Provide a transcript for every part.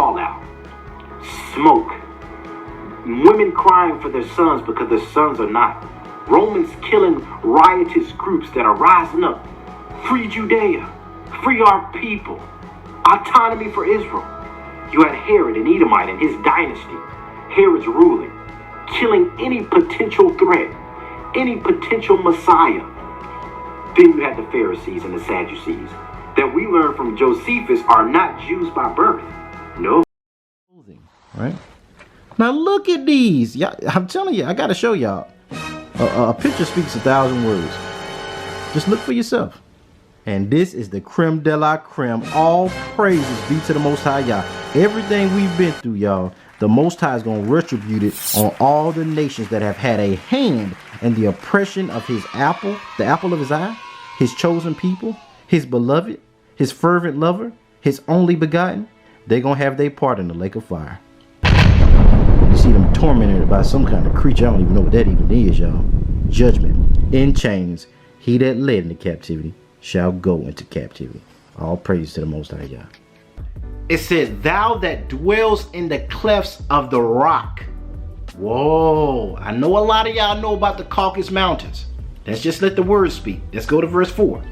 fallout, smoke, women crying for their sons because their sons are not, Romans killing riotous groups that are rising up. Free Judea, free our people, autonomy for Israel. You had Herod, an Edomite, and his dynasty. Herod's ruling, killing any potential threat, any potential Messiah. Then you had the Pharisees and the Sadducees that we learn from Josephus are not Jews by birth. No. Right? Now look at these. Yeah, I'm telling you, I gotta show y'all. A picture speaks 1,000 words. Just look for yourself. And this is the creme de la creme. All praises be to the Most High Yah. Everything we've been through, y'all, the Most High is going to retribute it on all the nations that have had a hand in the oppression of his apple, the apple of his eye, his chosen people, his beloved, his fervent lover, his only begotten. They're going to have their part in the lake of fire. You see them tormented by some kind of creature. I don't even know what that even is, y'all. Judgment in chains. He that led into captivity shall go into captivity. All praise to the Most High Yah. It said, thou that dwells in the clefts of the rock. Whoa, I know a lot of y'all know about the Caucasus Mountains. Let's just let the word speak. Let's go to verse 4.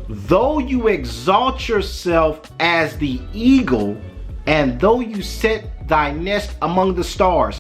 Though you exalt yourself as the eagle, and though you set thy nest among the stars.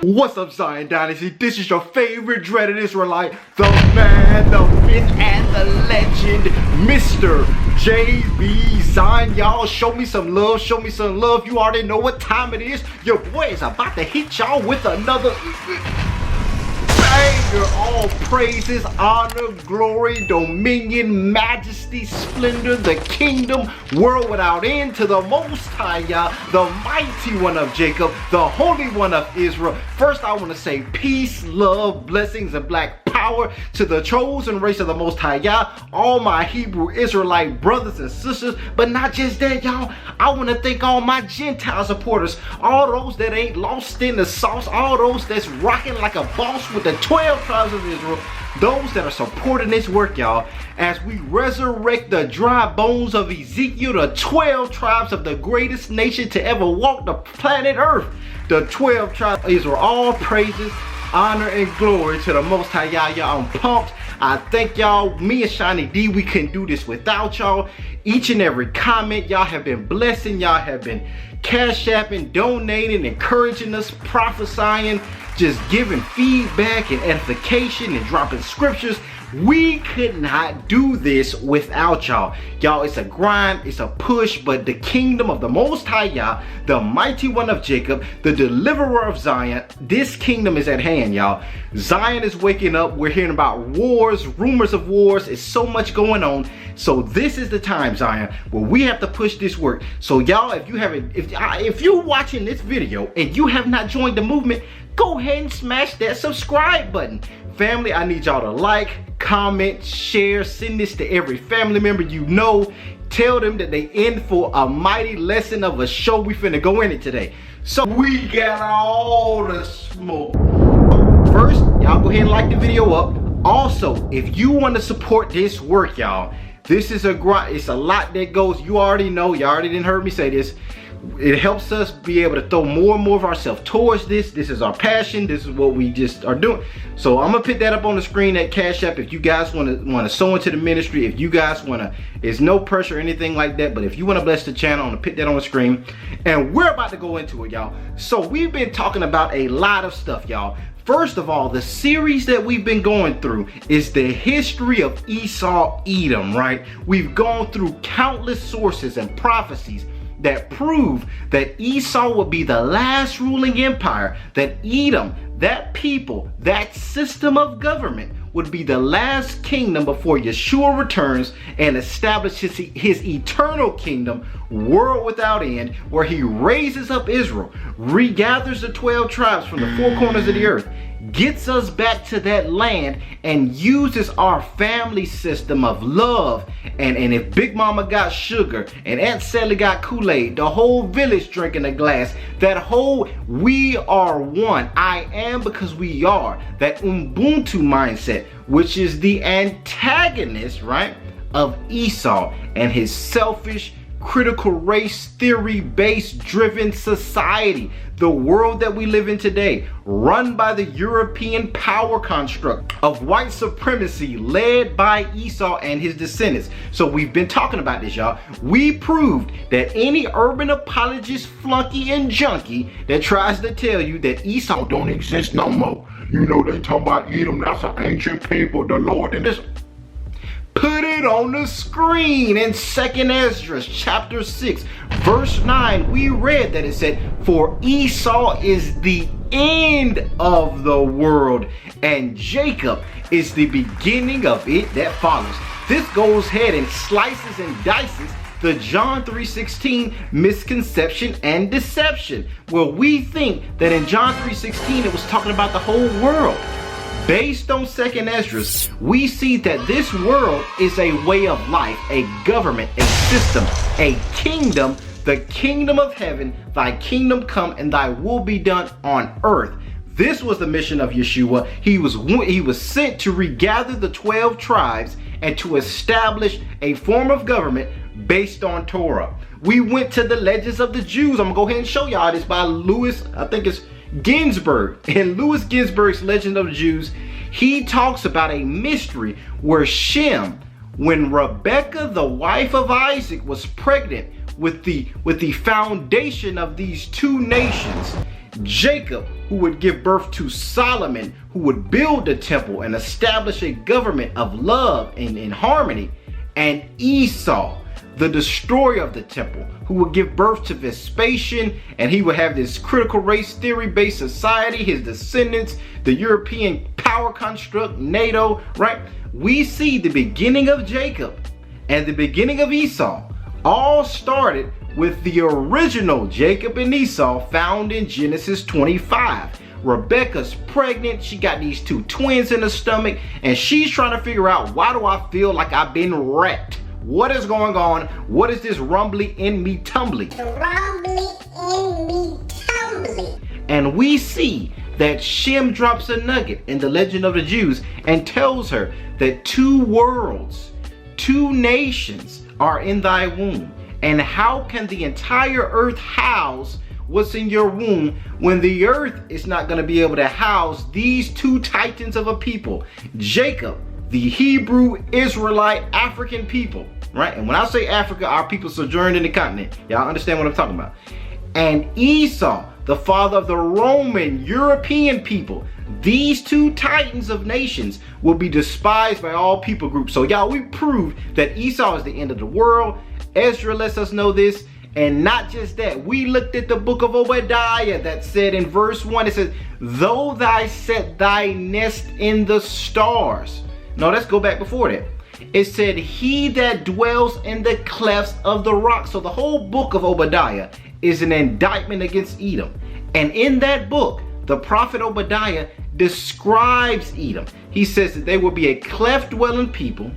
What's up, Zion Dynasty? This is your favorite dreaded Israelite, the man, the myth, and the legend, Mr. JB Zion. Y'all, show me some love, show me some love. You already know what time it is. Your boy is about to hit y'all with another banger. All praises, honor, glory, dominion, majesty, splendor, the kingdom, world without end to the Most High Yah, the mighty one of Jacob, the holy one of Israel. First, I want to say peace, love, blessings, and black power to the chosen race of the Most High Yah, all my Hebrew Israelite brothers and sisters. But not just that, y'all. I want to thank all my Gentile supporters, all those that ain't lost in the sauce, all those that's rocking like a boss with the 12 tribes of Israel, those that are supporting this work, y'all, as we resurrect the dry bones of Ezekiel, the 12 tribes of the greatest nation to ever walk the planet Earth, the 12 tribes of Israel. All praises, honor, and glory to the Most High Yah. Y'all, I'm pumped. I thank y'all. Me and Shiny D, we couldn't do this without y'all. Each and every comment, y'all have been blessing. Y'all have been cash apping, donating, encouraging us, prophesying, just giving feedback and edification and dropping scriptures. We could not do this without y'all. Y'all, it's a grind, it's a push, but the kingdom of the Most High Yah, the mighty one of Jacob, the deliverer of Zion, this kingdom is at hand, y'all. Zion is waking up. We're hearing about wars, rumors of wars. It's so much going on. So this is the time, Zion, where we have to push this work. So y'all, if you haven't, if you're watching this video and you have not joined the movement, go ahead and smash that subscribe button. Family, I need y'all to like, comment, share, send this to every family member you know. Tell them that they in for a mighty lesson of a show we finna go in it today. So we got all the smoke. First, y'all go ahead and like the video up. Also, if you want to support this work, y'all, this is a grind. It's a lot that goes. You already know. You already didn't heard me say this. It helps us be able to throw more and more of ourselves towards this. This is our passion. This is what we just are doing. So I'm gonna put that up on the screen, that Cash App, if you guys want to sow into the ministry. If you guys want to, there's no pressure or anything like that, but if you want to bless the channel, I'm gonna put that on the screen. And we're about to go into it, y'all. So we've been talking about a lot of stuff, y'all. First of all, the series that we've been going through is the history of Esau, Edom, right? We've gone through countless sources and prophecies that prove that Esau would be the last ruling empire, that Edom, that people, that system of government would be the last kingdom before Yeshua returns and establishes his eternal kingdom, world without end, where he raises up Israel, regathers the 12 tribes from the four corners of the earth, gets us back to that land, and uses our family system of love. And if Big Mama got sugar and Aunt Sally got Kool-Aid, the whole village drinking a glass, that whole we are one, I am because we are, that Ubuntu mindset, which is the antagonist, right, of Esau and his selfish, critical race theory based driven society, the world that we live in today, run by the European power construct of white supremacy led by Esau and his descendants. So we've been talking about this, y'all. We proved that any urban apologist, flunky, and junkie that tries to tell you that Esau don't exist no more, you know, they talking about Edom, that's an ancient people, the Lord, and this. Put it on the screen in 2nd Esdras chapter 6 verse 9. We read that it said, for Esau is the end of the world and Jacob is the beginning of it that follows. This goes ahead and slices and dices the John 3:16 misconception and deception, where we think that in John 3:16 it was talking about the whole world. Based on 2nd Esdras, we see that this world is a way of life, a government, a system, a kingdom, the kingdom of heaven, thy kingdom come and thy will be done on earth. This was the mission of Yeshua. He was sent to regather the 12 tribes and to establish a form of government based on Torah. We went to the Legends of the Jews. I'm gonna go ahead and show y'all this by Louis, I think it's Ginsburg. In Louis Ginsburg's Legend of the Jews, he talks about a mystery where Shem, when Rebekah, the wife of Isaac, was pregnant with the foundation of these two nations, Jacob, who would give birth to Solomon, who would build the temple and establish a government of love and in harmony, and Esau, the destroyer of the temple, who would give birth to Vespasian, and he would have this critical race theory based society, his descendants, the European power construct, NATO, right? We see the beginning of Jacob and the beginning of Esau all started with the original Jacob and Esau found in Genesis 25. Rebecca's pregnant, she got these two twins in her stomach, and she's trying to figure out, why do I feel like I've been wrecked? What is going on? What is this rumbly in me tumbly? Rumbly in me tumbly. And we see that Shem drops a nugget in the Legend of the Jews and tells her that two worlds, two nations are in thy womb. And how can the entire earth house what's in your womb when the earth is not going to be able to house these two titans of a people? Jacob, the Hebrew, Israelite, African people, right? And when I say Africa, our people sojourned in the continent. Y'all understand what I'm talking about. And Esau, the father of the Roman, European people. These two titans of nations will be despised by all people groups. So y'all, we proved that Esau is the end of the world. Ezra lets us know this. And not just that, we looked at the book of Obadiah that said in verse 1, it says, though thou set thy nest in the stars. No, let's go back before that. It said, he that dwells in the clefts of the rock. So the whole book of Obadiah is an indictment against Edom. And in that book, the prophet Obadiah describes Edom. He says that they will be a cleft dwelling people,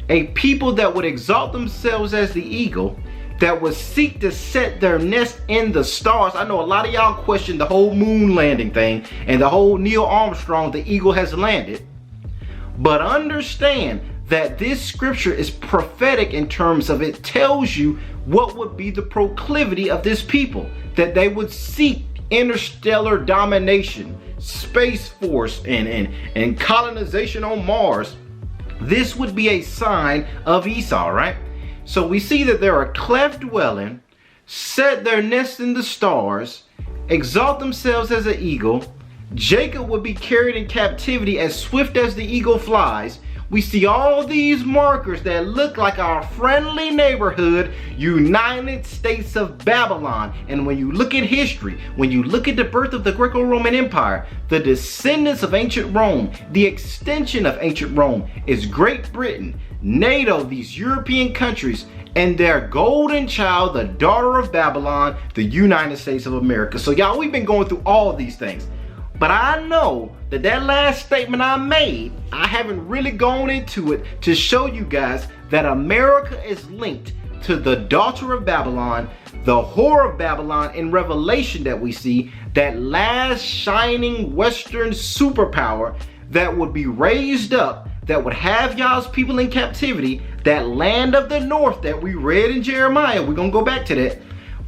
a people that would exalt themselves as the eagle, that would seek to set their nest in the stars. I know a lot of y'all question the whole moon landing thing and the whole Neil Armstrong, the eagle has landed. But understand that this scripture is prophetic in terms of it tells you what would be the proclivity of this people, that they would seek interstellar domination, space force, and colonization on Mars. This would be a sign of Esau, right? So we see that they're a cleft dwelling, set their nest in the stars, exalt themselves as an eagle. Jacob would be carried in captivity as swift as the eagle flies. We see all these markers that look like our friendly neighborhood, United States of Babylon. And when you look at history, when you look at the birth of the Greco-Roman Empire, the descendants of ancient Rome, the extension of ancient Rome is Great Britain, NATO, these European countries, and their golden child, the daughter of Babylon, the United States of America. So y'all, we've been going through all these things. But I know that that last statement I made, I haven't really gone into it to show you guys that America is linked to the daughter of Babylon, the whore of Babylon in Revelation that we see, that last shining Western superpower that would be raised up, that would have y'all's people in captivity, that land of the north that we read in Jeremiah, we're going to go back to that,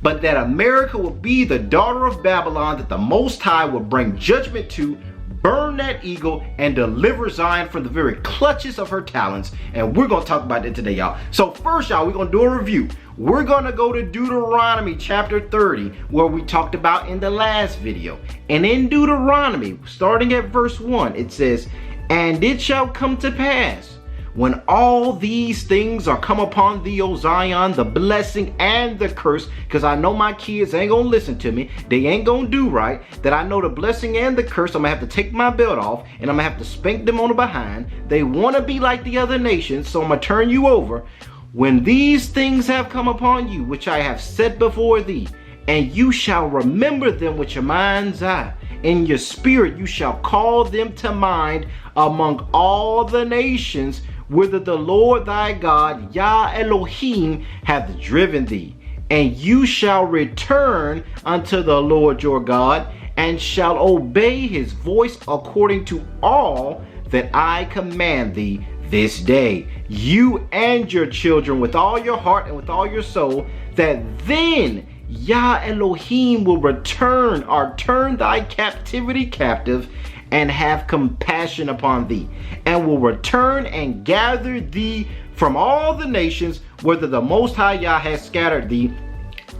but that America will be the daughter of Babylon, that the Most High will bring judgment to, burn that eagle, and deliver Zion from the very clutches of her talons. And we're going to talk about that today, y'all. So first, y'all, we're going to do a review. We're going to go to Deuteronomy chapter 30, where we talked about in the last video. And in Deuteronomy, starting at verse 1, it says, "And it shall come to pass, when all these things are come upon thee, O Zion, the blessing and the curse," because I know my kids ain't gonna listen to me, they ain't gonna do right, that I know the blessing and the curse, I'm gonna have to take my belt off and I'm gonna have to spank them on the behind. They want to be like the other nations, so I'm gonna turn you over. "When these things have come upon you, which I have set before thee, and you shall remember them with your mind's eye, in your spirit you shall call them to mind among all the nations, whither the Lord thy God, Yah Elohim, hath driven thee. And you shall return unto the Lord your God, and shall obey his voice according to all that I command thee this day, you and your children, with all your heart and with all your soul, that then Yah Elohim will return or turn thy captivity captive, and have compassion upon thee, and will return and gather thee from all the nations, whither the Most High Yah has scattered thee.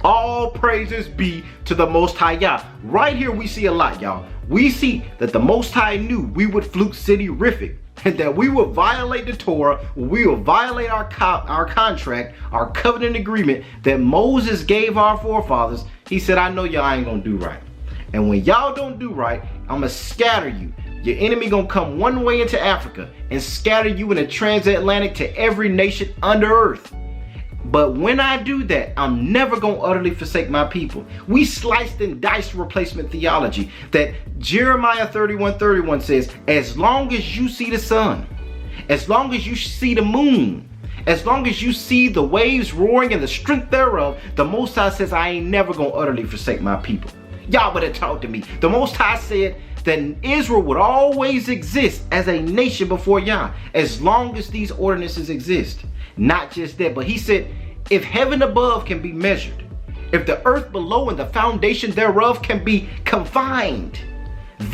All praises be to the Most High Yah." Right here we see a lot, y'all. We see that the Most High knew we would fluke city-rific, and that we would violate the Torah, we would violate our contract, our covenant agreement that Moses gave our forefathers. He said, "I know y'all ain't gonna do right. And when y'all don't do right, I'm going to scatter you. Your enemy going to come one way into Africa and scatter you in the transatlantic to every nation under earth. But when I do that, I'm never going to utterly forsake my people." We sliced and diced replacement theology that Jeremiah 31:31 says, as long as you see the sun, as long as you see the moon, as long as you see the waves roaring and the strength thereof, the Most High says, I ain't never going to utterly forsake my people. Y'all better talk to me. The Most High said that Israel would always exist as a nation before Yah, as long as these ordinances exist. Not just that, but he said, if heaven above can be measured, if the earth below and the foundation thereof can be confined,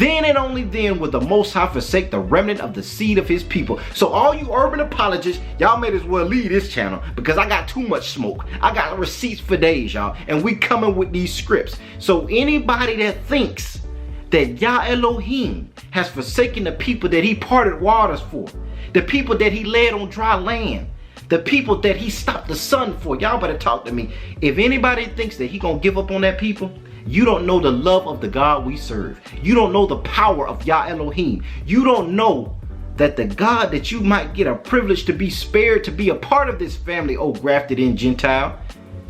then and only then will the Most High forsake the remnant of the seed of his people. So all you urban apologists, y'all may as well leave this channel, because I got too much smoke. I got receipts for days, y'all, and we coming with these scripts. So anybody that thinks that Yah Elohim has forsaken the people that he parted waters for, the people that he led on dry land, the people that he stopped the sun for, y'all better talk to me. If anybody thinks that he gonna give up on that people, you don't know the love of the God we serve. You don't know the power of Yah Elohim. You don't know that the God that you might get a privilege to be spared to be a part of this family, oh grafted in Gentile,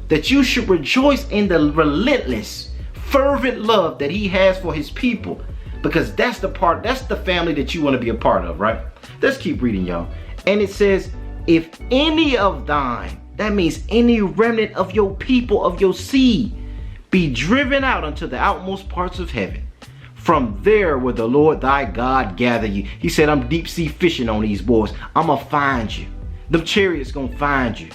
that you should rejoice in the relentless, fervent love that he has for his people, because that's the family that you want to be a part of, right? Let's keep reading, y'all. And it says, if any of thine, that means any remnant of your people, of your seed, be driven out unto the outmost parts of heaven, from there will the Lord thy God gather you. He said, I'm deep sea fishing on these boys. I'm gonna find you. Them chariots gonna find you.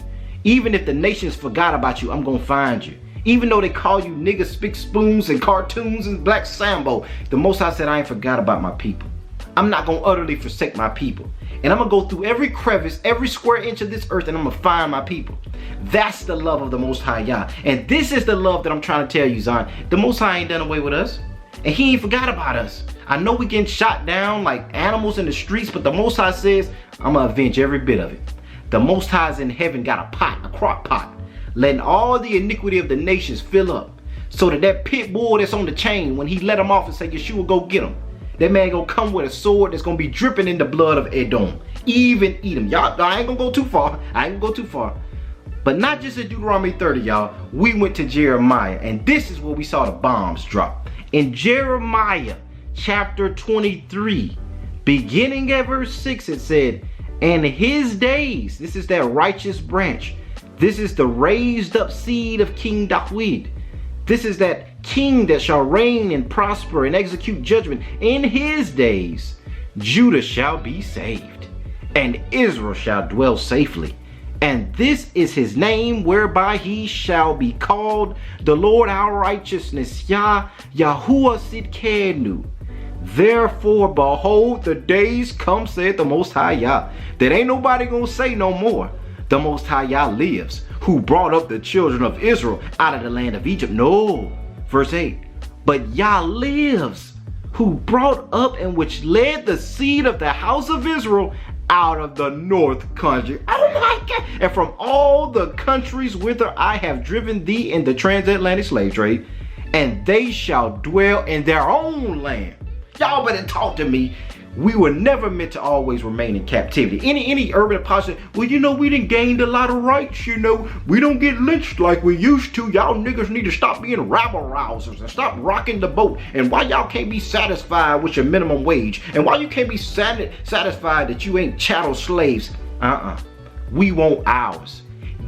Even if the nations forgot about you, I'm gonna find you. Even though they call you niggas, spick spoons and cartoons and black Sambo, the Most High said, I ain't forgot about my people. I'm not gonna utterly forsake my people. And I'm gonna go through every crevice, every square inch of this earth, and I'm gonna find my people. That's the love of the Most High Yah. And this is the love that I'm trying to tell you, Zion. The Most High ain't done away with us. And he ain't forgot about us. I know we getting shot down like animals in the streets, but the Most High says, I'm gonna avenge every bit of it. The Most High's in heaven got a pot, a crock pot, letting all the iniquity of the nations fill up, so that pit bull that's on the chain, when he let him off and say, Yeshua, go get him, that man gonna come with a sword that's gonna be dripping in the blood of Edom. Even eat him. Y'all, I ain't gonna go too far. I ain't gonna go too far. But not just in Deuteronomy 30, y'all. We went to Jeremiah, and this is where we saw the bombs drop. In Jeremiah chapter 23, beginning at verse 6, it said, and his days, this is that righteous branch. This is the raised up seed of King David. This is that king that shall reign and prosper and execute judgment. In his days, Judah shall be saved, and Israel shall dwell safely. And this is his name whereby he shall be called the Lord our righteousness, Yahuwah Sidkenu. Therefore, behold, the days come, said the Most High Yah, that ain't nobody gonna say no more. The Most High Yah lives, who brought up the children of Israel out of the land of Egypt. No, verse 8. But Yah lives, who brought up and which led the seed of the house of Israel out of the north country. Oh my God. And from all the countries whither I have driven thee in the transatlantic slave trade, and they shall dwell in their own land. Y'all better talk to me. We were never meant to always remain in captivity. Any urban apostle, well, you know, we done gained a lot of rights, you know. We don't get lynched like we used to. Y'all niggas need to stop being rabble rousers and stop rocking the boat. And why y'all can't be satisfied with your minimum wage? And why you can't be satisfied that you ain't chattel slaves? We want ours.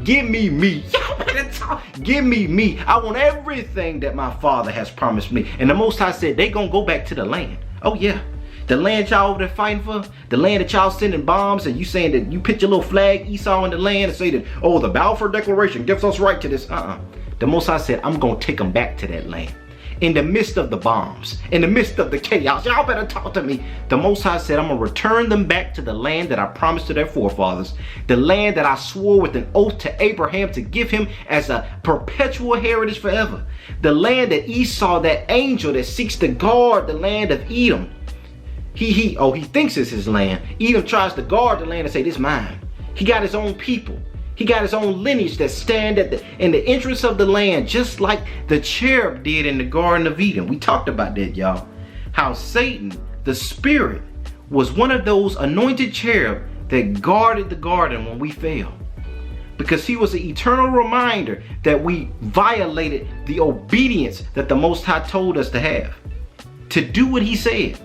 Give me me. Y'all better talk. Give me me. I want everything that my father has promised me. And the Most High said they gonna go back to the land. Oh yeah. The land y'all over there fighting for, the land that y'all sending bombs, and you saying that you put your little flag Esau in the land and say that, oh, the Balfour Declaration gives us right to this. The Most High said, I'm going to take them back to that land. In the midst of the bombs, in the midst of the chaos, y'all better talk to me. The Most High said, I'm going to return them back to the land that I promised to their forefathers, the land that I swore with an oath to Abraham to give him as a perpetual heritage forever. The land that Esau, that angel that seeks to guard the land of Edom, he thinks it's his land. Edom tries to guard the land and say, this is mine. He got his own people. He got his own lineage that stand in the entrance of the land, just like the cherub did in the Garden of Eden. We talked about that, y'all. How Satan, the spirit, was one of those anointed cherub that guarded the garden when we fell. Because he was an eternal reminder that we violated the obedience that the Most High told us to have. To do what he said.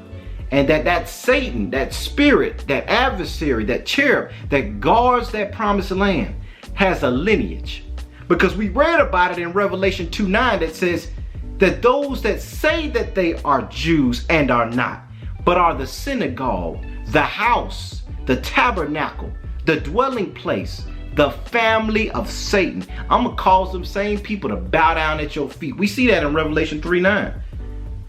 And that Satan, that spirit, that adversary, that cherub that guards that promised land has a lineage. Because we read about it in Revelation 2:9 that says that those that say that they are Jews and are not, but are the synagogue, the house, the tabernacle, the dwelling place, the family of Satan. I'm going to cause them same people to bow down at your feet. We see that in Revelation 3:9.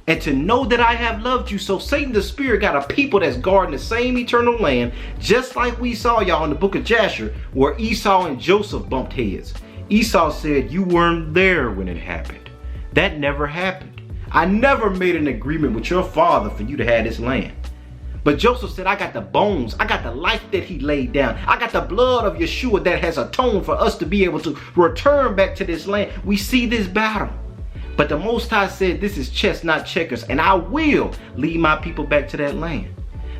And to know that I have loved you. So Satan the spirit got a people that's guarding the same eternal land, just like we saw, y'all, in the book of Jasher, where Esau and Joseph bumped heads. Esau said, you weren't there when it happened. That never happened. I never made an agreement with your father for you to have this land. But Joseph said, I got the bones. I got the life that he laid down. I got the blood of Yeshua that has atoned for us to be able to return back to this land. We see this battle. But the Most High said, this is chess, not checkers, and I will lead my people back to that land.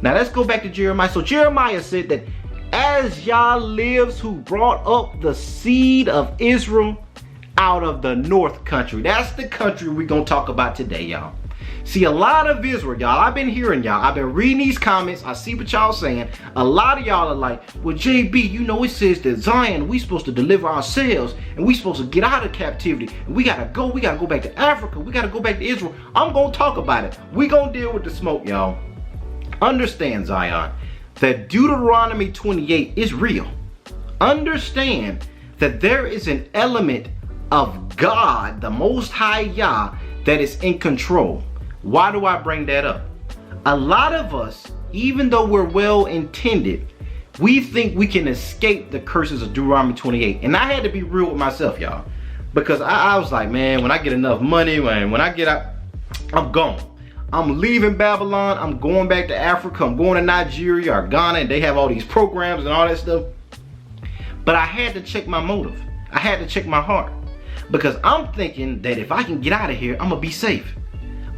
Now let's go back to Jeremiah. So Jeremiah said that as Yah lives, who brought up the seed of Israel out of the north country. That's the country we're going to talk about today, y'all. See, a lot of Israel, y'all, I've been hearing y'all. I've been reading these comments. I see what y'all saying. A lot of y'all are like, well, JB, you know, it says that Zion, we supposed to deliver ourselves and we supposed to get out of captivity. And we got to go back to Africa. We got to go back to Israel. I'm going to talk about it. We going to deal with the smoke, y'all. Understand, Zion, that Deuteronomy 28 is real. Understand that there is an element of God, the Most High Yah, that is in control. Why do I bring that up? A lot of us, even though we're well intended, we think we can escape the curses of Deuteronomy 28. And I had to be real with myself, y'all. Because I was like, man, when I get enough money, when I get out, I'm gone. I'm leaving Babylon. I'm going back to Africa. I'm going to Nigeria or Ghana. And they have all these programs and all that stuff. But I had to check my motive. I had to check my heart. Because I'm thinking that if I can get out of here, I'm going to be safe.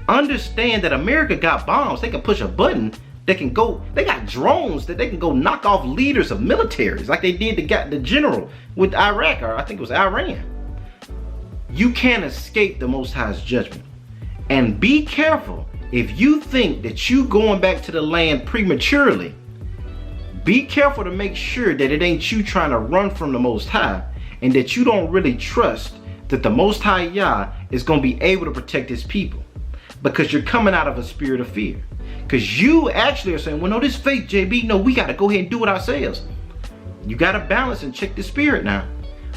Understand that America got bombs. They can push a button. They can go. They got drones that they can go knock off leaders of militaries like they did the general with Iraq, or I think it was Iran. You can't escape the Most High's judgment. And be careful if you think that you going back to the land prematurely. Be careful to make sure that it ain't you trying to run from the Most High, and that you don't really trust that the Most High Yah is going to be able to protect his people. Because you're coming out of a spirit of fear. Because you actually are saying, well, no, this faith, JB, no, we got to go ahead and do it ourselves. You got to balance and check the spirit now.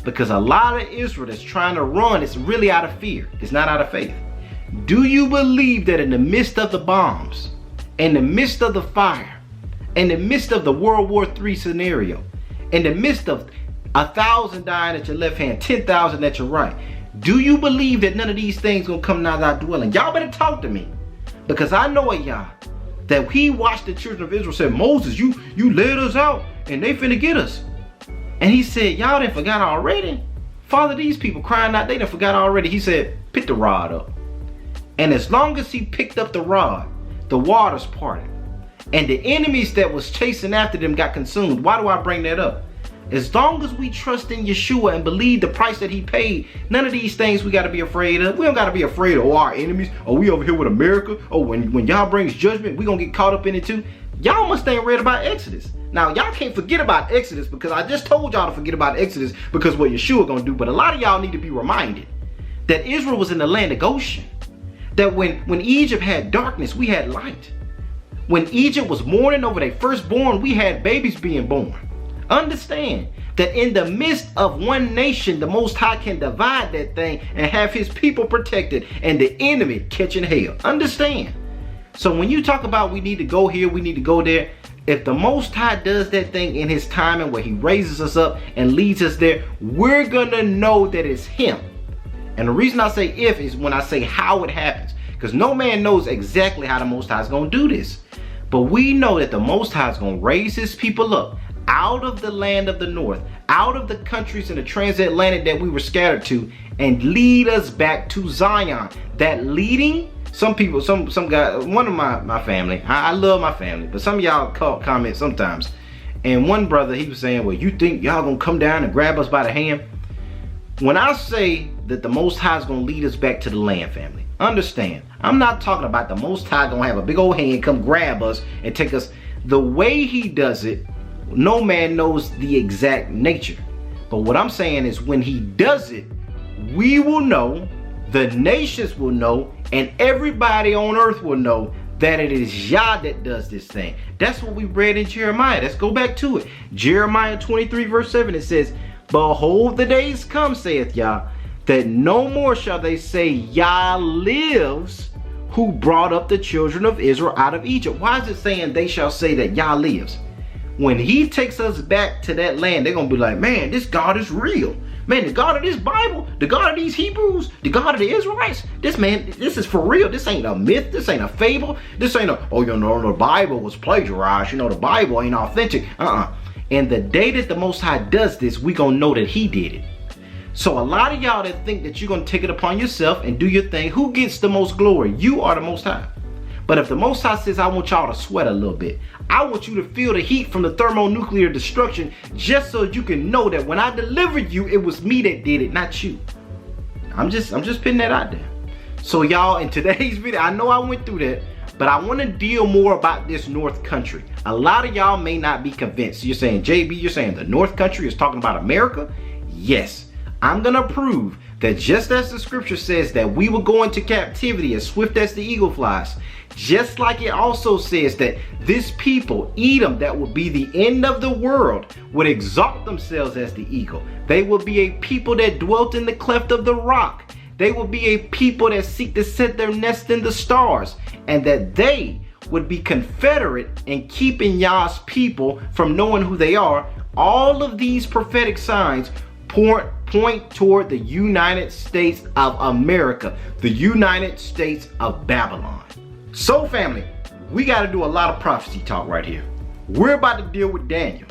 Because a lot of Israel that's trying to run is really out of fear. It's not out of faith. Do you believe that in the midst of the bombs, in the midst of the fire, in the midst of the World War III scenario, in the midst of 1,000 dying at your left hand, 10,000 at your right, do you believe that none of these things gonna come out of our dwelling? Y'all better talk to me. Because I know it, y'all, that he watched the children of Israel say, Moses, you led us out and they finna get us. And he said, y'all done forgot already? Father, these people crying out, they done forgot already. He said, pick the rod up. And as long as he picked up the rod, the waters parted. And the enemies that was chasing after them got consumed. Why do I bring that up? As long as we trust in Yeshua and believe the price that he paid, none of these things we got to be afraid of. We don't got to be afraid of our enemies. Oh, we over here with America. Oh, when y'all brings judgment, we going to get caught up in it too. Y'all must ain't read about Exodus. Now, y'all can't forget about Exodus because I just told y'all to forget about Exodus because what Yeshua going to do. But a lot of y'all need to be reminded that Israel was in the land of Goshen. That when Egypt had darkness, we had light. When Egypt was mourning over their firstborn, we had babies being born. Understand that in the midst of one nation, the Most High can divide that thing and have his people protected and the enemy catching hell. Understand? So when you talk about we need to go here, we need to go there, if the Most High does that thing in his timing where he raises us up and leads us there, we're going to know that it's him. And the reason I say if is when I say how it happens. Because no man knows exactly how the Most High is going to do this. But we know that the Most High is going to raise his people up out of the land of the north, out of the countries in the transatlantic that we were scattered to, and lead us back to Zion. That leading, some people, some guy, one of my family, I love my family, but some of y'all comment sometimes. And one brother, he was saying, well, you think y'all gonna come down and grab us by the hand? When I say that the Most High is gonna lead us back to the land, family, understand, I'm not talking about the Most High gonna have a big old hand come grab us and take us. The way he does it, no man knows the exact nature. But what I'm saying is when he does it, we will know, the nations will know, and everybody on earth will know that it is Yah that does this thing. That's what we read in Jeremiah. Let's go back to it. Jeremiah 23 verse 7, it says, behold, the days come, saith Yah, that no more shall they say, Yah lives, who brought up the children of Israel out of Egypt. Why is it saying they shall say that Yah lives? When he takes us back to that land, they're going to be like, man, this God is real. Man, the God of this Bible, the God of these Hebrews, the God of the Israelites, this is for real. This ain't a myth. This ain't a fable. This ain't a, oh, you know, the Bible was plagiarized. You know, the Bible ain't authentic. And the day that the Most High does this, we going to know that he did it. So a lot of y'all that think that you're going to take it upon yourself and do your thing, who gets the most glory? You are the Most High. But if the Most High says, I want y'all to sweat a little bit, I want you to feel the heat from the thermonuclear destruction, just so you can know that when I delivered you, it was me that did it, not you. I'm just putting that out there. So y'all, in today's video, I know I went through that, but I want to deal more about this North Country. A lot of y'all may not be convinced. You're saying, JB, you're saying the North Country is talking about America? Yes. I'm going to prove that just as the scripture says that we will go into captivity as swift as the eagle flies, just like it also says that this people, Edom, that will be the end of the world, would exalt themselves as the eagle. They will be a people that dwelt in the cleft of the rock. They will be a people that seek to set their nest in the stars, and that they would be confederate in keeping Yah's people from knowing who they are. All of these prophetic signs point toward the United States of America, the United States of Babylon. So family, we got to do a lot of prophecy talk right here. We're about to deal with Daniel.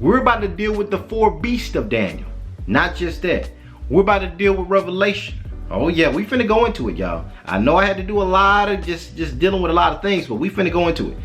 We're about to deal with the 4 beasts of Daniel. Not just that, we're about to deal with Revelation. Oh yeah, we finna go into it, y'all. I know I had to do a lot of just dealing with a lot of things, but we finna go into it.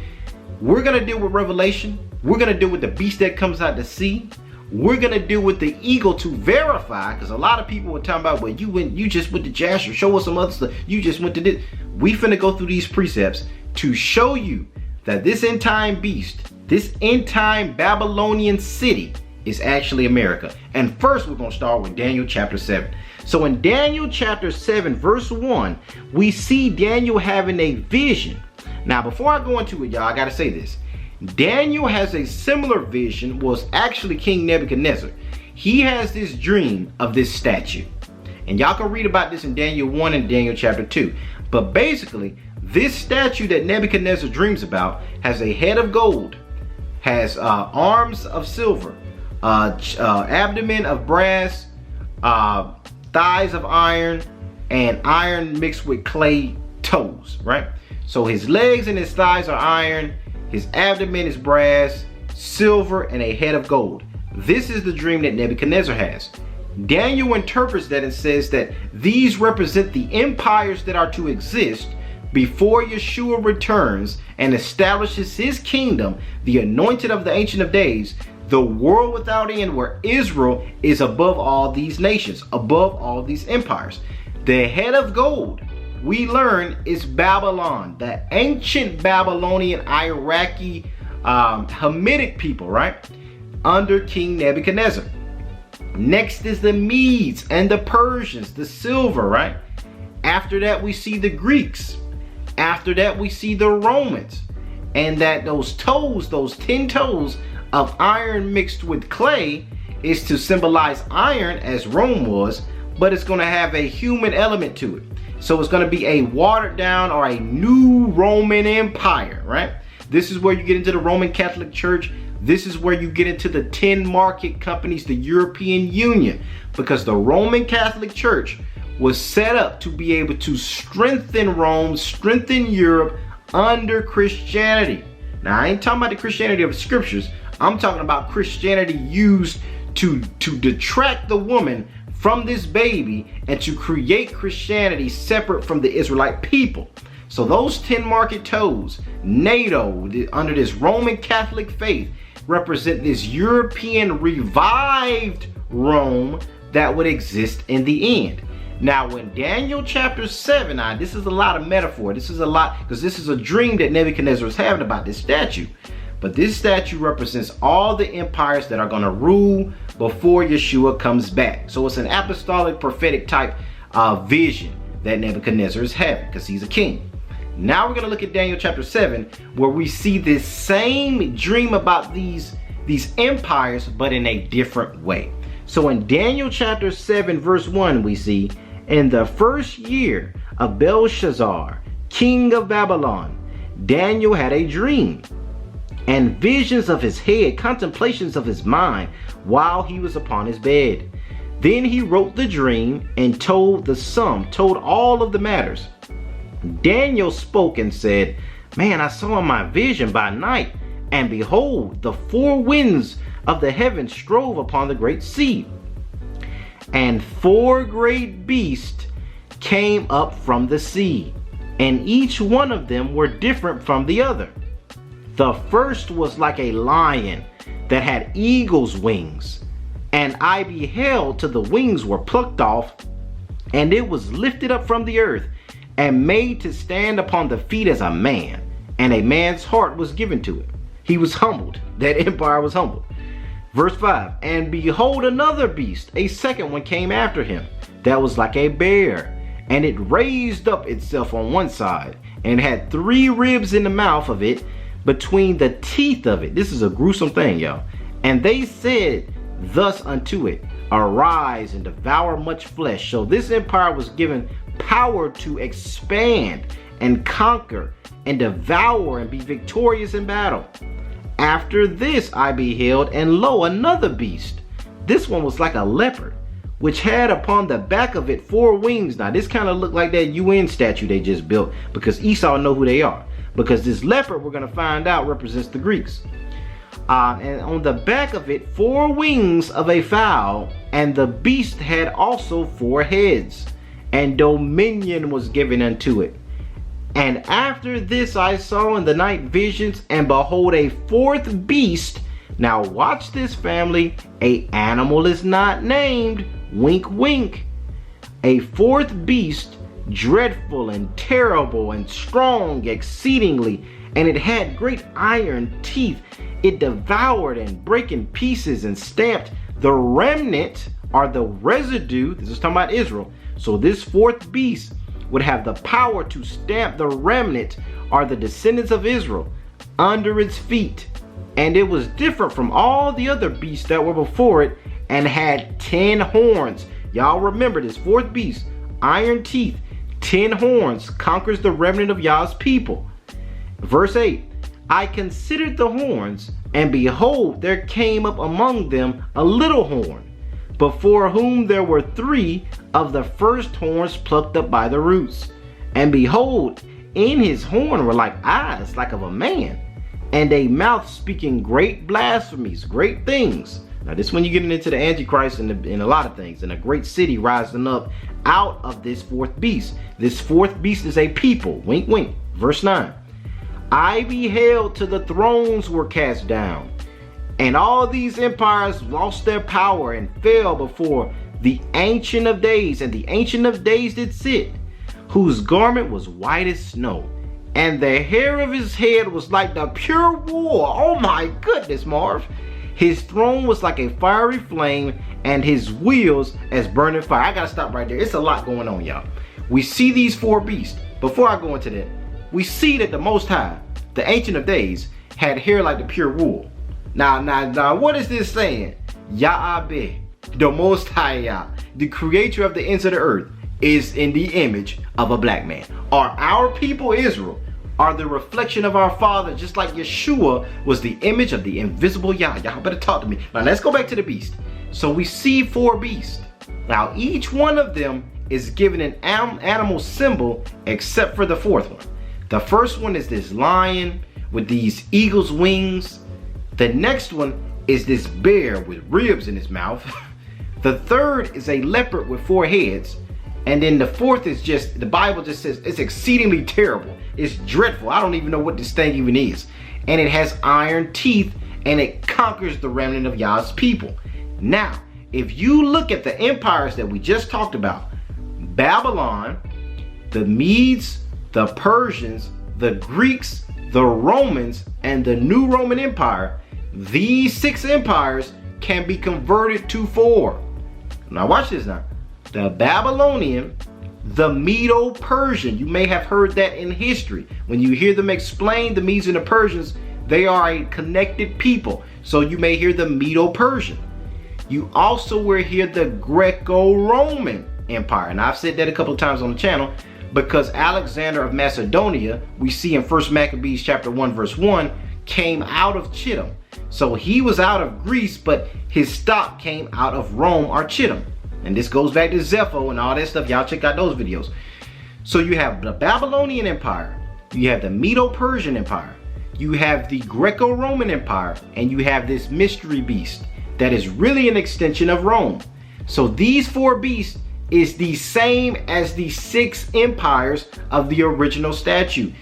We're gonna deal with Revelation. We're gonna deal with the beast that comes out to sea. We're gonna deal with the eagle to verify, because a lot of people were talking about, well, you just went to Jasher, show us some other stuff. You just went to this. We finna go through these precepts to show you that this end time beast, this end time Babylonian city is actually America. And first we're gonna start with Daniel chapter 7. So in Daniel chapter 7 verse 1, we see Daniel having a vision. Now before I go into it, y'all, I gotta say this. Daniel has a similar vision, was actually King Nebuchadnezzar. He has this dream of this statue. And y'all can read about this in Daniel 1 and Daniel chapter 2. But basically, this statue that Nebuchadnezzar dreams about has a head of gold, has arms of silver, abdomen of brass, thighs of iron, and iron mixed with clay toes, right? So his legs and his thighs are iron, his abdomen is brass, silver, and a head of gold. This is the dream that Nebuchadnezzar has. Daniel interprets that and says that these represent the empires that are to exist before Yeshua returns and establishes his kingdom, the anointed of the Ancient of Days, the world without end, where Israel is above all these nations, above all these empires. The head of gold, we learn, is Babylon, the ancient Babylonian, Iraqi, Hamitic people, right? Under King Nebuchadnezzar. Next is the Medes and the Persians, the silver, right? After that, we see the Greeks. After that, we see the Romans. And that those toes, those 10 toes of iron mixed with clay is to symbolize iron, as Rome was, but it's going to have a human element to it. So it's going to be a watered down or a new Roman Empire, right? This is where you get into the Roman Catholic Church. This is where you get into the 10 market companies, the European Union, because the Roman Catholic Church was set up to be able to strengthen Rome, strengthen Europe under Christianity. Now, I ain't talking about the Christianity of the scriptures. I'm talking about Christianity used to detract the woman from this baby and to create Christianity separate from the Israelite people. So those 10 market toes, NATO, under this Roman Catholic faith, represent this European revived Rome that would exist in the end. Now, when Daniel chapter 7, now this is a lot of metaphor. This is a lot, because this is a dream that Nebuchadnezzar is having about this statue. But this statue represents all the empires that are going to rule before Yeshua comes back. So it's an apostolic, prophetic type vision that Nebuchadnezzar is having, because he's a king. Now we're going to look at Daniel chapter 7, where we see this same dream about these empires, but in a different way. So in Daniel chapter 7, verse 1, we see, in the first year of Belshazzar, king of Babylon, Daniel had a dream and visions of his head, contemplations of his mind, while he was upon his bed. Then he wrote the dream and told the sum, told all of the matters. Daniel spoke and said, man, I saw in my vision by night, and behold, the 4 winds of the heavens strove upon the great sea. And 4 great beasts came up from the sea, and each one of them were different from the other. The first was like a lion that had eagle's wings, and I beheld till the wings were plucked off, and it was lifted up from the earth, and made to stand upon the feet as a man, and a man's heart was given to it. He was humbled. That empire was humbled. Verse 5, and behold, another beast, a second one, came after him, that was like a bear, and it raised up itself on one side, and had 3 ribs in the mouth of it, between the teeth of it. This is a gruesome thing, y'all. And they said thus unto it, arise and devour much flesh. So this empire was given power to expand and conquer and devour and be victorious in battle. After this I beheld, and lo, another beast. This one was like a leopard, which had upon the back of it 4 wings. Now this kind of looked like that UN statue they just built, because Esau know who they are. Because this leopard, we're going to find out, represents the Greeks. And on the back of it, 4 wings of a fowl, and the beast had also 4 heads, and dominion was given unto it. And after this I saw in the night visions, and behold, a 4th beast. Now watch this, family. A animal is not named. Wink, wink. A 4th beast, dreadful and terrible and strong exceedingly, and it had great iron teeth. It devoured and brake in pieces and stamped the remnant, or the residue. This is talking about Israel. So this 4th beast would have the power to stamp the remnant, or the descendants of Israel, under its feet. And it was different from all the other beasts that were before it, and had 10 horns. Y'all remember this fourth beast, iron teeth, 10 horns, conquers the remnant of Yah's people. Verse 8, I considered the horns, and behold, there came up among them a little horn, before whom there were 3 of the first horns plucked up by the roots. And behold, in his horn were like eyes, like of a man, and a mouth speaking great blasphemies, great things. Now this when you get into the Antichrist and a lot of things, and a great city rising up out of this fourth beast. This fourth beast is a people. Wink, wink. Verse 9. I beheld till the thrones were cast down, and all these empires lost their power and fell before the Ancient of Days, and the Ancient of Days did sit, whose garment was white as snow, and the hair of his head was like the pure wool. Oh my goodness, Marv. His throne was like a fiery flame, and his wheels as burning fire. I gotta stop right there. It's a lot going on, y'all. We see these 4 beasts. Before I go into that, we see that the Most High, the Ancient of Days, had hair like the pure wool. Now, what is this saying? Yahweh, the Most High Yah, the creator of the ends of the earth, is in the image of a black man. Are our people Israel are the reflection of our Father, just like Yeshua was the image of the invisible Yah. Y'all better talk to me. Now let's go back to the beast. So we see 4 beasts. Now each one of them is given an animal symbol except for the 4th one. The first one is this lion with these eagle's wings. The next one is this bear with ribs in his mouth. The third is a leopard with 4 heads. And then the 4th is just, the Bible just says it's exceedingly terrible. It's dreadful. I don't even know what this thing even is. And it has iron teeth, and it conquers the remnant of Yah's people. Now, if you look at the empires that we just talked about, Babylon, the Medes, the Persians, the Greeks, the Romans, and the New Roman Empire, these 6 empires can be converted to 4. Now watch this now. The Babylonian, the Medo-Persian. You may have heard that in history. When you hear them explain the Medes and the Persians, they are a connected people. So you may hear the Medo-Persian. You also will hear the Greco-Roman Empire. And I've said that a couple of times on the channel, because Alexander of Macedonia, we see in 1 Maccabees chapter 1 verse 1, came out of Chittim. So he was out of Greece, but his stock came out of Rome or Chittim. And this goes back to Zepho and all that stuff. Y'all check out those videos. So you have the Babylonian Empire, you have the Medo-Persian Empire, you have the Greco-Roman Empire, and you have this mystery beast that is really an extension of Rome. So these 4 beasts is the same as the 6 empires of the original statute.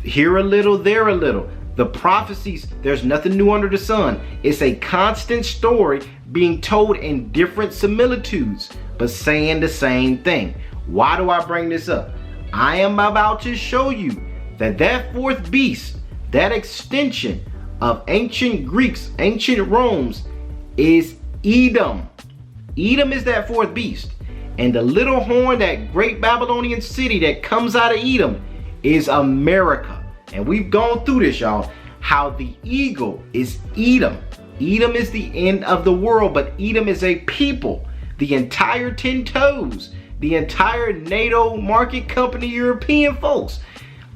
Here a little, there a little. The prophecies, there's nothing new under the sun. It's a constant story being told in different similitudes, but saying the same thing. Why do I bring this up? I am about to show you that that 4th beast, that extension of ancient Greeks, ancient Romans, is Edom. Edom is that 4th beast. And the little horn, that great Babylonian city that comes out of Edom, is America. And we've gone through this, y'all, how the eagle is Edom. Edom is the end of the world, but Edom is a people. The entire 10 toes, the entire NATO market company European folks,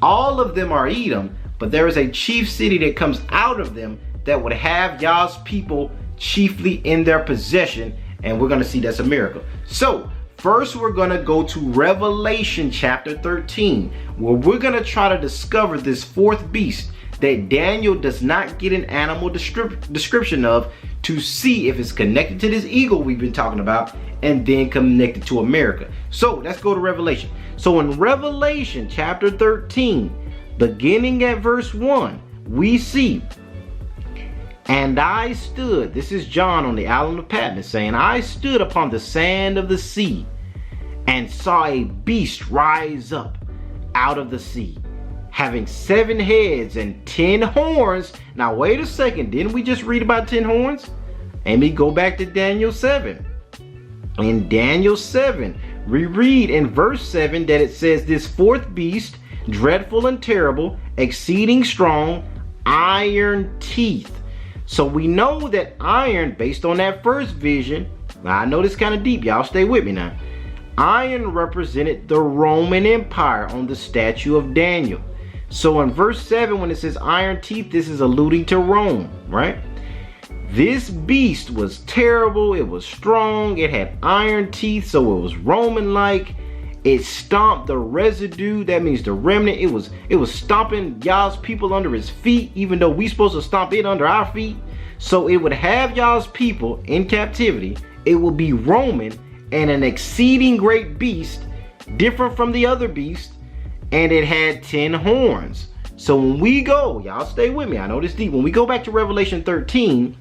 all of them are Edom, but there is a chief city that comes out of them that would have Yah's people chiefly in their possession, and we're going to see that's a miracle. So first, we're going to go to Revelation chapter 13, where we're going to try to discover this 4th beast that Daniel does not get an animal description of, to see if it's connected to this eagle we've been talking about, and then connected to America. So let's go to Revelation. So in Revelation chapter 13, beginning at verse 1, we see, and I stood, this is John on the island of Patmos saying, I stood upon the sand of the sea and saw a beast rise up out of the sea, having 7 heads and 10 horns. Now wait a second, didn't we just read about 10 horns? Let me go back to Daniel 7. In Daniel 7, we read in verse 7 that it says, this 4th beast, dreadful and terrible, exceeding strong, iron teeth. So we know that iron, based on that first vision, now I know this kind of deep, y'all stay with me now. Iron represented the Roman Empire on the statue of Daniel. So in verse 7, when it says iron teeth, this is alluding to Rome, right? This beast was terrible. It was strong. It had iron teeth, so it was Roman-like. It stomped the residue, that means the remnant. It was stomping Yah's people under his feet, even though we supposed to stomp it under our feet. So it would have Yah's people in captivity. It would be Roman and an exceeding great beast, different from the other beasts, and it had 10 horns. So when we go, y'all stay with me, I know this deep. When we go back to Revelation 13,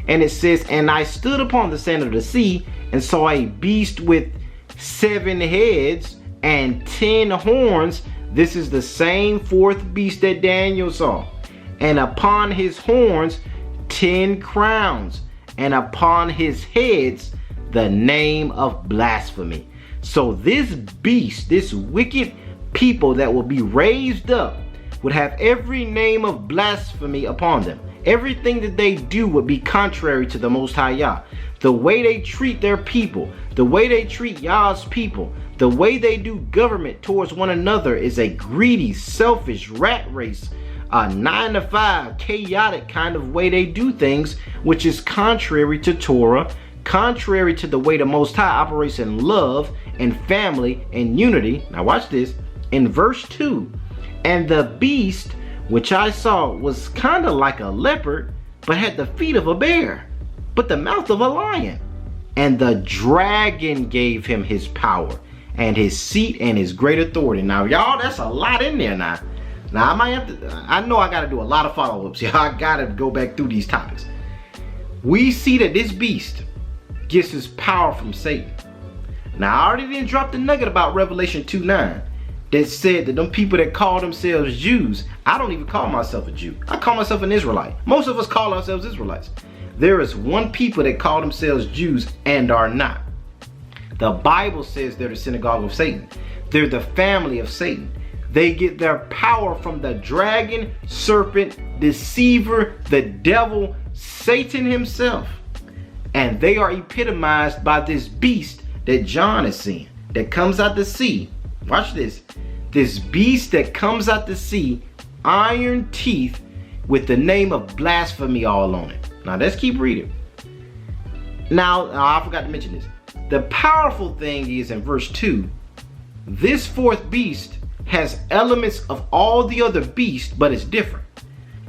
and it says, and I stood upon the sand of the sea and saw a beast with 7 heads and 10 horns. This is the same fourth beast that Daniel saw. And upon his horns 10 crowns, and upon his heads the name of blasphemy. So this beast, this wicked people that will be raised up, would have every name of blasphemy upon them. Everything that they do would be contrary to the Most High Yah. The way they treat their people, the way they treat Yah's people, the way they do government towards one another is a greedy, selfish rat race, a 9-to-5, chaotic kind of way they do things, which is contrary to Torah, contrary to the way the Most High operates in love and family and unity. Now watch this. In verse 2, and the beast which I saw was kind of like a leopard, but had the feet of a bear, but the mouth of a lion. And the dragon gave him his power and his seat and his great authority. Now, y'all, that's a lot in there now. Now, I might have to, I know I got to do a lot of follow-ups. Y'all, I got to go back through these topics. We see that this beast gets his power from Satan. Now, I already didn't drop the nugget about Revelation 2:9. That said that them people that call themselves Jews, I don't even call myself a Jew. I call myself an Israelite. Most of us call ourselves Israelites. There is one people that call themselves Jews and are not. The Bible says they're the synagogue of Satan. They're the family of Satan. They get their power from the dragon, serpent, deceiver, the devil, Satan himself. And they are epitomized by this beast that John is seeing, that comes out the sea. Watch this. This beast that comes out the sea, iron teeth with the name of blasphemy all on it. Now let's keep reading. Now, I forgot to mention this. The powerful thing is in verse 2, this fourth beast has elements of all the other beasts, but it's different.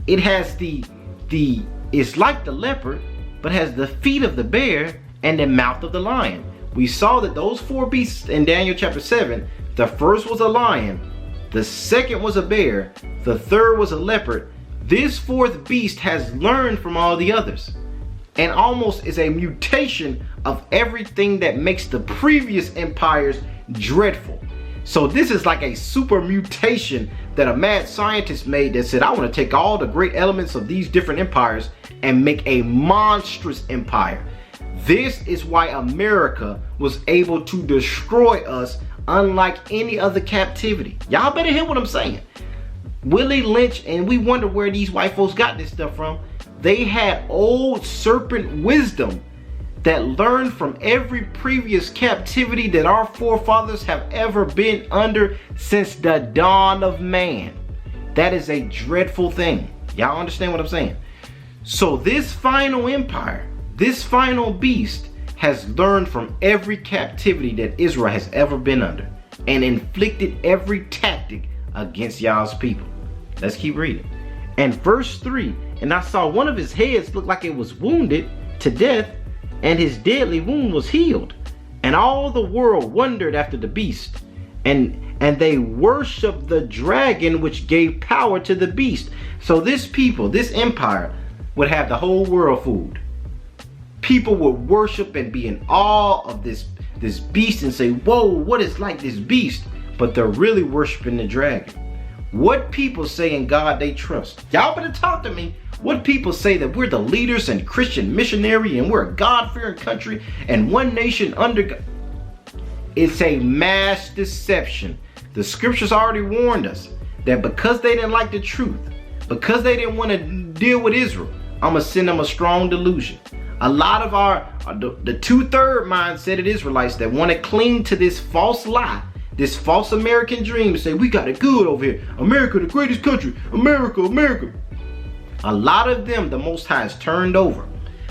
It has it's like the leopard, but has the feet of the bear and the mouth of the lion. We saw that those 4 beasts in Daniel chapter 7, the first was a lion, the second was a bear, the third was a leopard. This fourth beast has learned from all the others and almost is a mutation of everything that makes the previous empires dreadful. So this is like a super mutation that a mad scientist made that said, I want to take all the great elements of these different empires and make a monstrous empire. This is why America was able to destroy us unlike any other captivity. Y'all better hear what I'm saying. Willie Lynch, and we wonder where these white folks got this stuff from. They had old serpent wisdom that learned from every previous captivity that our forefathers have ever been under since the dawn of man. That is a dreadful thing. Y'all understand what I'm saying? So this final empire, this final beast, has learned from every captivity that Israel has ever been under and inflicted every tactic against y'all's people. Let's keep reading. And verse 3, and I saw one of his heads look like it was wounded to death, and his deadly wound was healed. And all the world wondered after the beast, and they worshiped the dragon which gave power to the beast. So this people, this empire, would have the whole world fooled. People would worship and be in awe of this beast and say, whoa, what is like this beast? But they're really worshiping the dragon. What people say in God they trust. Y'all better talk to me. What people say that we're the leaders and Christian missionary and we're a God-fearing country and one nation under God. It's a mass deception. The scriptures already warned us that because they didn't like the truth, because they didn't want to deal with Israel, I'm going to send them a strong delusion. A lot of the 2/3 mindset of Israelites that want to cling to this false lie, this false American dream, and say, we got it good over here. America, the greatest country. America, America. A lot of them, the Most High has turned over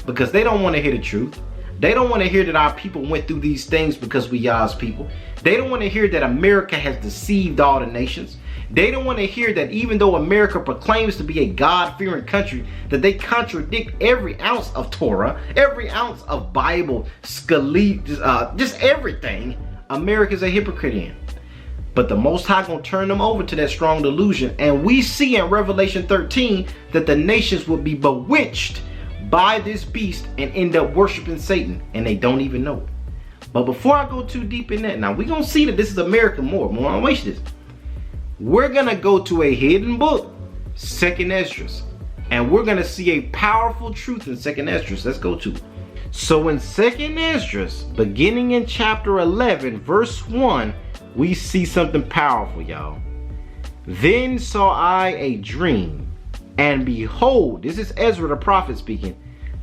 because they don't want to hear the truth. They don't want to hear that our people went through these things because we YAH'S people. They don't want to hear that America has deceived all the nations. They don't want to hear that even though America proclaims to be a God-fearing country, that they contradict every ounce of Torah, every ounce of Bible, just everything America's a hypocrite in. But the Most High gonna turn them over to that strong delusion. And we see in Revelation 13 that the nations will be bewitched by this beast and end up worshiping Satan, and they don't even know it. But before I go too deep in that, now we're gonna see that this is America more. I wish this. We're gonna go to a hidden book, 2nd Esdras, and we're gonna see a powerful truth in 2nd Esdras. Let's go to it. So in 2nd Esdras, beginning in chapter 11, verse 1, we see something powerful, y'all. Then saw I a dream, and behold, this is Ezra the prophet speaking,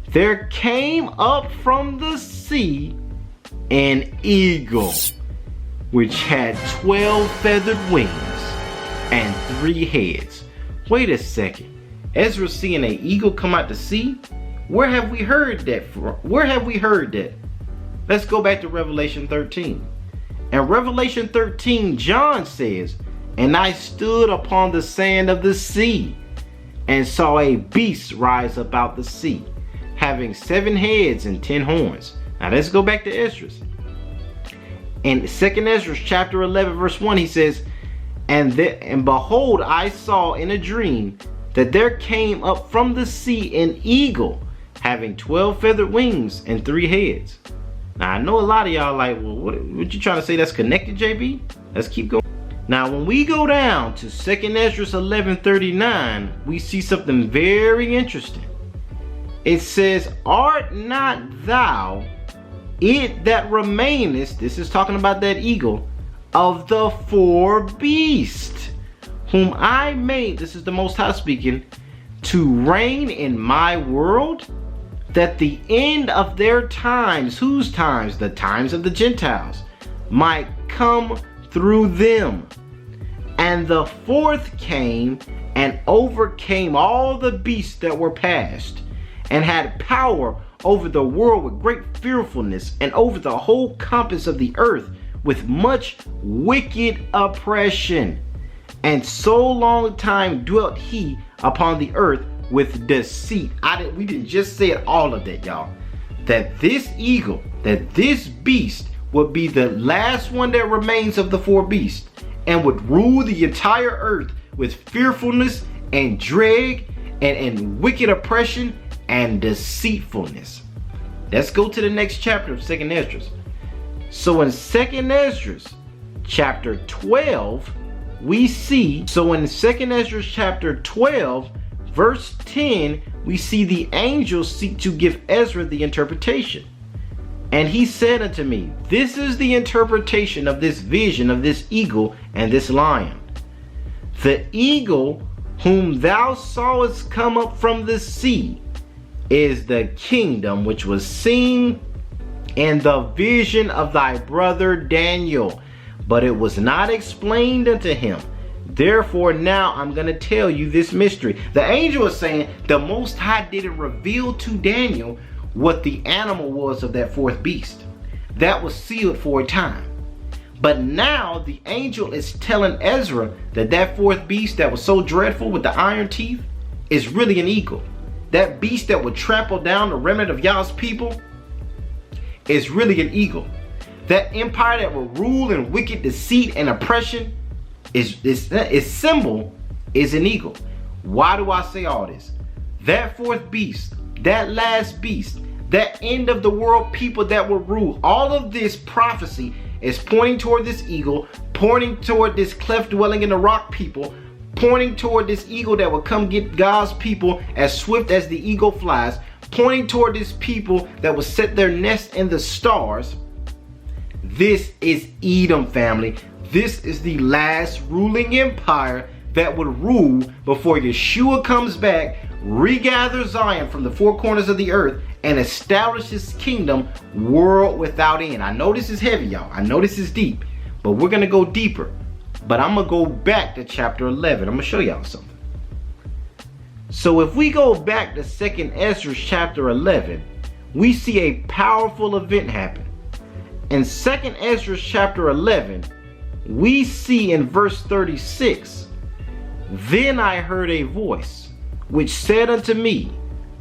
there came up from the sea an eagle, which had 12 feathered wings and 3 heads. Wait a second. Ezra's seeing an eagle come out the sea? Where have we heard that from? Where have we heard that? Let's go back to Revelation 13. In Revelation 13, John says, and I stood upon the sand of the sea and saw a beast rise up out the sea, having 7 heads and 10 horns. Now let's go back to Esdras. In 2nd Esdras chapter 11 verse 1, he says, and behold, I saw in a dream that there came up from the sea an eagle, having 12 feathered wings and 3 heads. Now I know a lot of y'all like, well, what you trying to say that's connected, JB? Let's keep going. Now when we go down to 2nd Esdras 11:39, we see something very interesting. It says, art not thou it that remainest, this is talking about that eagle, of the 4 beasts, whom I made, this is the Most High speaking, to reign in my world, that the end of their times, whose times? The times of the Gentiles, might come through them. And the 4th came and overcame all the beasts that were past, and had power over the world with great fearfulness, and over the whole compass of the earth with much wicked oppression. And so long time dwelt he upon the earth with deceit. We didn't just say all of that, y'all. That this eagle, that this beast would be the last one that remains of the 4 beasts, and would rule the entire earth with fearfulness and dread and wicked oppression and deceitfulness. Let's go to the next chapter of 2nd Esdras. So in 2nd Esdras chapter 12, we see, so in 2nd Esdras chapter 12, verse 10, we see the angels seek to give Ezra the interpretation. And he said unto me, this is the interpretation of this vision of this eagle and this lion. The eagle whom thou sawest come up from the sea is the kingdom which was seen in the vision of thy brother Daniel, but it was not explained unto him. Therefore now I'm going to tell you this mystery. The angel is saying the Most High didn't reveal to Daniel what the animal was of that 4th beast. That was sealed for a time. But now the angel is telling Ezra that that 4th beast that was so dreadful with the iron teeth is really an eagle. That beast that would trample down the remnant of YAH'S people is really an eagle. That empire that will rule in wicked deceit and oppression its symbol is an eagle. Why do I say all this? That 4th beast, that last beast, that end of the world people that will rule, all of this prophecy is pointing toward this eagle, pointing toward this cleft dwelling in the rock people, pointing toward this eagle that will come get God's people as swift as the eagle flies, pointing toward this people that will set their nest in the stars. This is Edom, family. This is the last ruling empire that would rule before Yeshua comes back, regathers Zion from the four corners of the earth, and establishes his kingdom world without end. I know this is heavy, y'all. I know this is deep, but we're going to go deeper. But I'm going to go back to chapter 11. I'm going to show y'all something. So if we go back to 2nd Esdras chapter 11, we see a powerful event happen. In 2nd Esdras chapter 11, we see in verse 36, "Then I heard a voice which said unto me,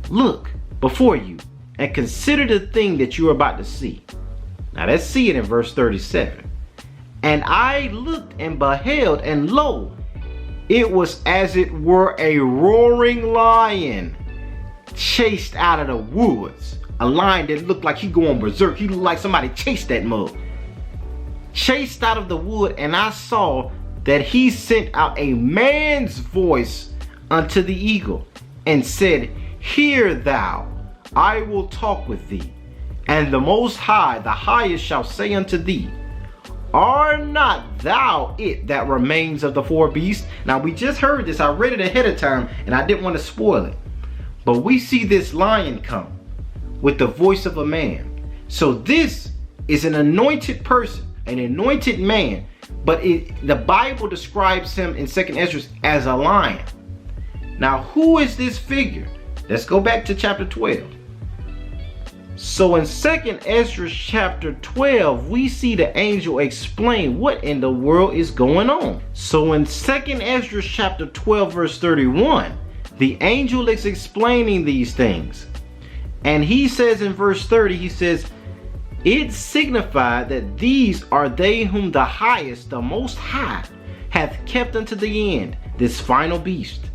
Look before you, and consider the thing that you are about to see." Now let's see it in verse 37. "And I looked and beheld, and lo, it was as it were a roaring lion chased out of the woods." A lion that looked like he going berserk. He looked like somebody chased that mug. Chased out of the wood, and I saw that he sent out a man's voice unto the eagle, and said, "Hear thou, I will talk with thee. And the Most High, the highest, shall say unto thee, Are not thou it that remains of the four beasts?" Now we just heard this. I read it ahead of time, and I didn't want to spoil it. But we see this lion come with the voice of a man. So this is an anointed person, an anointed man, but the Bible describes him in 2nd Esdras as a lion. Now who is this figure? Let's go back to chapter 12. So in 2nd Esdras chapter 12, we see the angel explain what in the world is going on. So in 2nd Esdras chapter 12 verse 31, the angel is explaining these things. And he says in verse 30, he says, "It signified that these are they whom the highest, the Most High, hath kept unto the end, this final beast.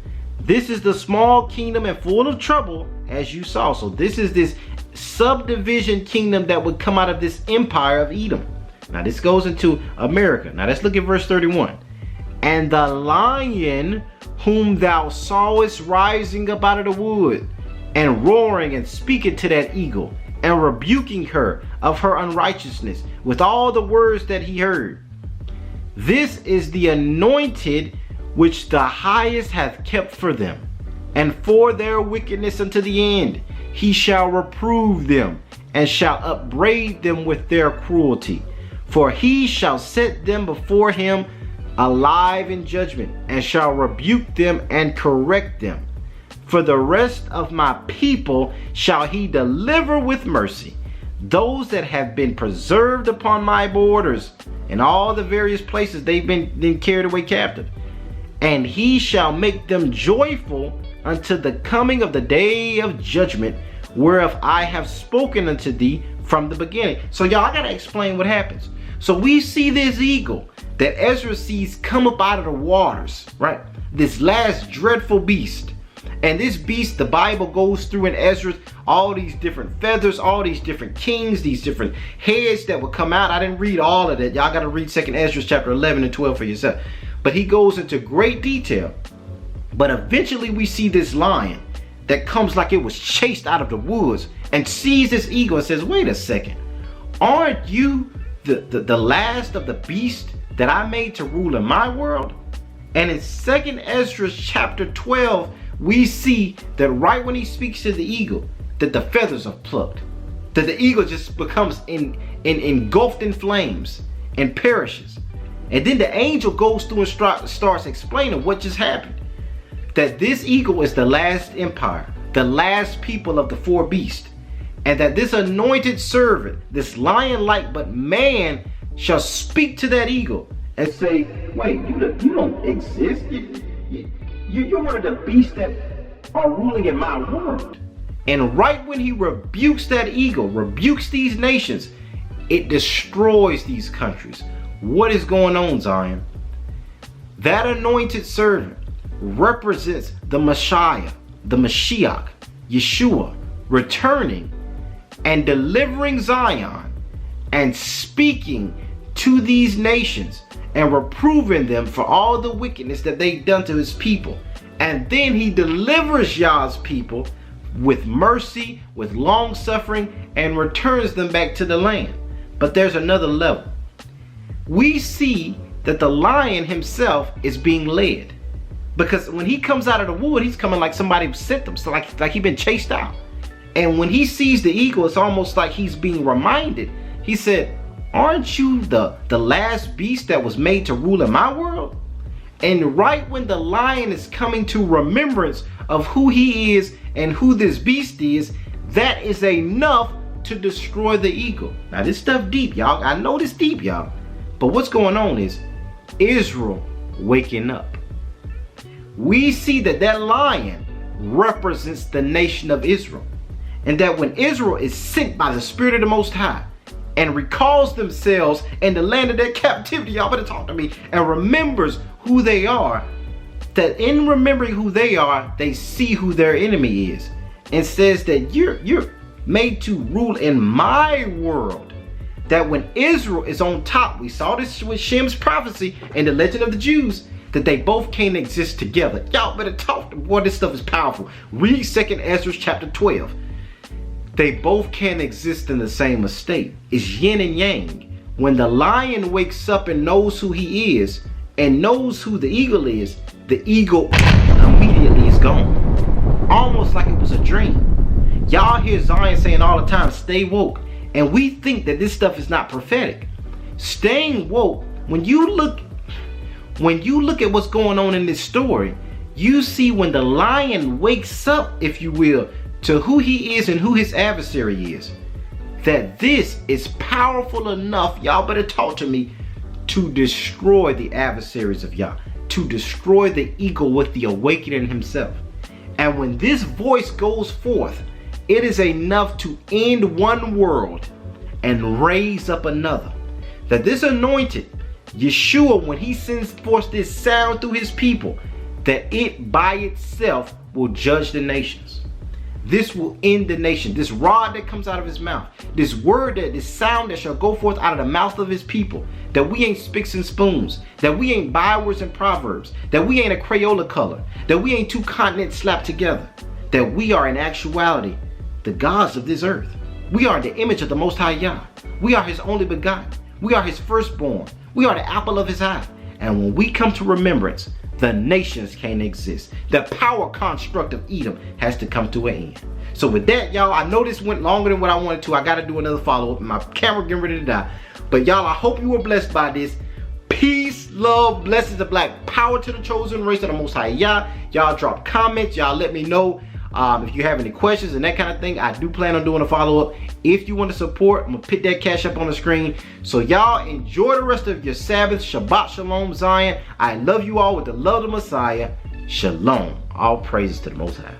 This is the small kingdom and full of trouble, as you saw." So this is this subdivision kingdom that would come out of this empire of Edom. Now this goes into America. Now let's look at verse 31. "And the lion whom thou sawest rising up out of the wood, and roaring and speaking to that eagle, and rebuking her of her unrighteousness with all the words that he heard. This is the anointed which the highest hath kept for them, and for their wickedness unto the end. He shall reprove them, and shall upbraid them with their cruelty. For he shall set them before him alive in judgment, and shall rebuke them and correct them. For the rest of my people shall he deliver with mercy, those that have been preserved upon my borders, in all the various places they've been carried away captive. And he shall make them joyful unto the coming of the day of judgment, whereof I have spoken unto thee from the beginning." So y'all, I gotta explain what happens. So we see this eagle that Ezra sees come up out of the waters, right? This last dreadful beast. And this beast, the Bible goes through in Ezra, all these different feathers, all these different kings, these different heads that would come out. I didn't read all of that. Y'all got to read 2nd Esdras chapter 11 and 12 for yourself. But he goes into great detail. But eventually we see this lion that comes like it was chased out of the woods and sees this eagle and says, "Wait a second. Aren't you the last of the beast that I made to rule in my world?" And in 2nd Esdras chapter 12, we see that right when he speaks to the eagle, that the feathers are plucked, that the eagle just becomes engulfed in flames and perishes. And then the angel goes through and starts explaining what just happened. That this eagle is the last empire, the last people of the four beasts, and that this anointed servant, this lion-like but man, shall speak to that eagle and say, "Wait, you don't exist. You're one of the beasts that are ruling in my world." And right when he rebukes that eagle, rebukes these nations, it destroys these countries. What is going on, Zion? That anointed servant represents the Messiah, the Mashiach, Yeshua, returning and delivering Zion and speaking to these nations and reproving them for all the wickedness that they've done to his people. And then he delivers YAH'S people with mercy, with long suffering, and returns them back to the land. But there's another level. We see that the lion himself is being led. Because when he comes out of the wood, he's coming like somebody sent him. So like he been chased out. And when he sees the eagle, it's almost like he's being reminded. He said, aren't you the last beast that was made to rule in my world? And right when the lion is coming to remembrance of who he is and who this beast is, that is enough to destroy the eagle. Now this stuff deep, y'all. I know this deep, y'all. But what's going on is Israel waking up. We see that lion represents the nation of Israel. And that when Israel is sent by the Spirit of the Most High and recalls themselves in the land of their captivity, y'all better talk to me, and remembers who they are, that in remembering who they are, they see who their enemy is. And says that you're made to rule in my world. That when Israel is on top, we saw this with Shem's prophecy in the Legend of the Jews, that they both can't exist together. Y'all better talk to me. Boy, this stuff is powerful. Read 2nd Ezra chapter 12. They both can't exist in the same estate. It's yin and yang. When the lion wakes up and knows who he is and knows who the eagle is, the eagle immediately is gone. Almost like it was a dream. Y'all hear Zion saying all the time, stay woke. And we think that this stuff is not prophetic. Staying woke, when you look at what's going on in this story, you see when the lion wakes up, if you will, to who he is and who his adversary is, that this is powerful enough, y'all better talk to me, to destroy the adversaries of Yah, to destroy the eagle with the awakening himself. And when this voice goes forth, it is enough to end one world and raise up another. That this anointed Yeshua, when he sends forth this sound through his people, that it by itself will judge the nations. This will end the nation. This rod that comes out of his mouth, this word, this sound that shall go forth out of the mouth of his people, that we ain't spicks and spoons, that we ain't bywords and proverbs, that we ain't a Crayola color, that we ain't two continents slapped together, that we are in actuality the gods of this earth. We are the image of the Most High Yah. We are his only begotten. We are his firstborn. We are the apple of his eye. And when we come to remembrance, the nations can't exist. The power construct of Edom has to come to an end. So with that, y'all, I know this went longer than what I wanted to. I got to do another follow-up. My camera getting ready to die. But y'all, I hope you were blessed by this. Peace, love, blessings of black power to the chosen race of the Most High Yah. Y'all drop comments. Y'all let me know if you have any questions and that kind of thing. I do plan on doing a follow-up. If you want to support, I'm going to put that cash up on the screen. So y'all enjoy the rest of your Sabbath. Shabbat Shalom, Zion. I love you all with the love of the Messiah. Shalom. All praises to the Most High.